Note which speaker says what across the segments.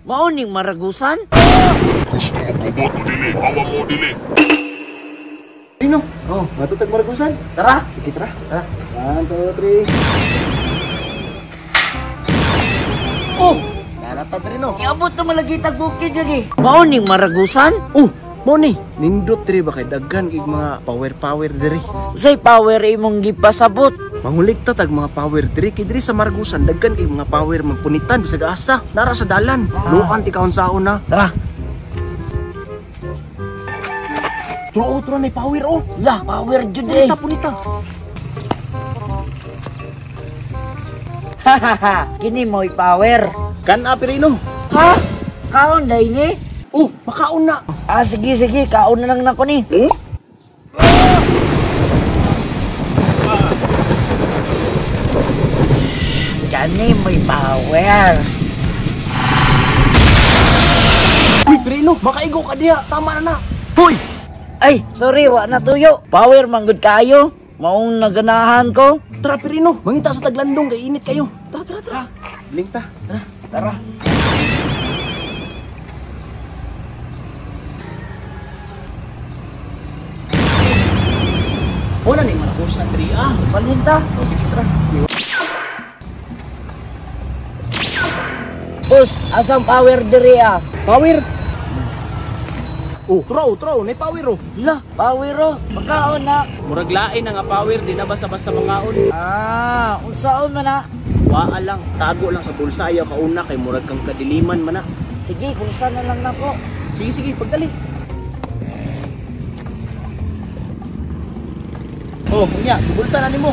Speaker 1: Mauning maragusan?
Speaker 2: Gusto mo gubot o dili? Awa mo dili.
Speaker 3: Rino, matutag maragusan.
Speaker 1: Tara!
Speaker 3: Sige, tara. 1, 2, 3.
Speaker 1: Oh!
Speaker 3: Naratad Rino.
Speaker 1: Iabot na malagitag bukid lagi. Mauning maragusan?
Speaker 3: Moni, nindot diri ba kay daghan ig mga power diri.
Speaker 1: Say power imong gipasabot.
Speaker 3: Manguligta tag mga power diri kay diri sa Maragusan daghan ig mga power magpunitan bisag asa nara sa dalan. Luan ti kaon saon na. Tara. Tro na power oh.
Speaker 1: Lah, power jud eh.
Speaker 3: Punita.
Speaker 1: Hahaha, kini mo'y power.
Speaker 3: Kan Rino.
Speaker 1: Ha? Kaon day ni?
Speaker 3: Makaon na.
Speaker 1: Sige, kaon na lang nako ni. Kani mo'y power.
Speaker 3: Uy, Rino, makaigo ka diha. Tama na na. Hoy!
Speaker 1: Ay, sorry, wa na tuyo. Power manggod kayo. Maong naganahan ko.
Speaker 3: Tara, Rino. Mangita sa taglandong kay init kayo. Tara. Link ta. Tara. Wala ni Maragusan diri
Speaker 1: Palinta.
Speaker 3: Sige, tara.
Speaker 1: Boss, asang power diri ah?
Speaker 3: Power. Throw, nay power oh.
Speaker 1: Lah, power oh. Pagkaon na.
Speaker 3: Murag lain nga power, di na basta-basta mangaon.
Speaker 1: Unsaon man na?
Speaker 3: Waa lang, tago lang sa bulsa ayaw kauna kay murag kang kadiliman man na.
Speaker 1: Sige, kung saan na lang nako.
Speaker 3: Sige, pagdali. Kunya, bulsa na nimo.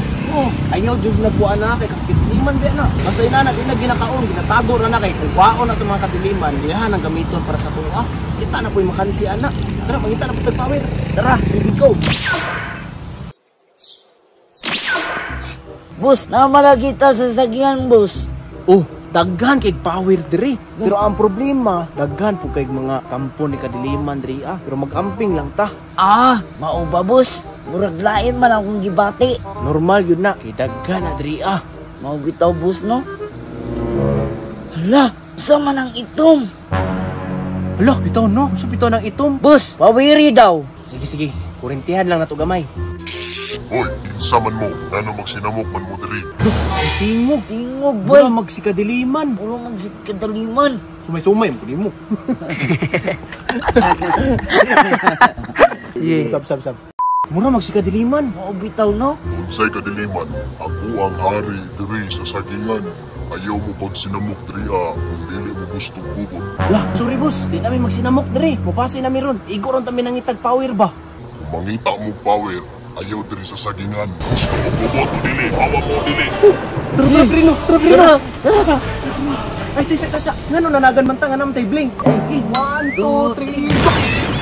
Speaker 3: Ayaw jud nagbuan na kay kadiliman ba na. Basta ina na ginakaon, ginatago ra na kay kung waon na sa mga kadiliman, diha nang gamiton para sa tuwa. Kita na po'y makansi anak. Tara, mangita na po power. Tara, here we go.
Speaker 1: Boss, namalagita sa sagihan, boss.
Speaker 3: Daghan kay power diri. Pero ang problema, daghan po kay mga kampo ni kadiliman diri Pero mag-amping lang ta.
Speaker 1: Mao ba, boss? Murag lain man akong gibati.
Speaker 3: Normal yun na, kay daghan na diri
Speaker 1: Mao bitaw, boss, no? Hala, sa man ang itom.
Speaker 3: Hala, bitaw no? Sa bitaw ng itom.
Speaker 1: Boss, pawiri daw.
Speaker 3: Sige, kurintihan lang na to gamay.
Speaker 2: Hoy, saman mo. Ano magsinamok man mo diri?
Speaker 3: Tingog.
Speaker 1: Tingog, boy.
Speaker 3: Wala magsikadiliman.
Speaker 1: Puro magsikadaliman.
Speaker 3: Sumay-sumay, puli mo. Sab. Mura magsikadiliman.
Speaker 1: Mao bitaw, no?
Speaker 2: Unsay kadiliman, ako ang hari diri sa sagingan. Ayaw mo pag sinamok diri kung dili mo gustong gubot.
Speaker 3: Lah, sorry boss, di namin magsinamok diri. Mupasi namin ron. Igo ron kami nangitag power ba?
Speaker 2: Kung mangita mo power, ayaw diri sa sagingan. Gusto mo gubot o dili? Awa mo dili.
Speaker 3: Tara, Brino. Ay, tisa. Ngano nanagan man ta nga naman tay blink. 1, 2, 3.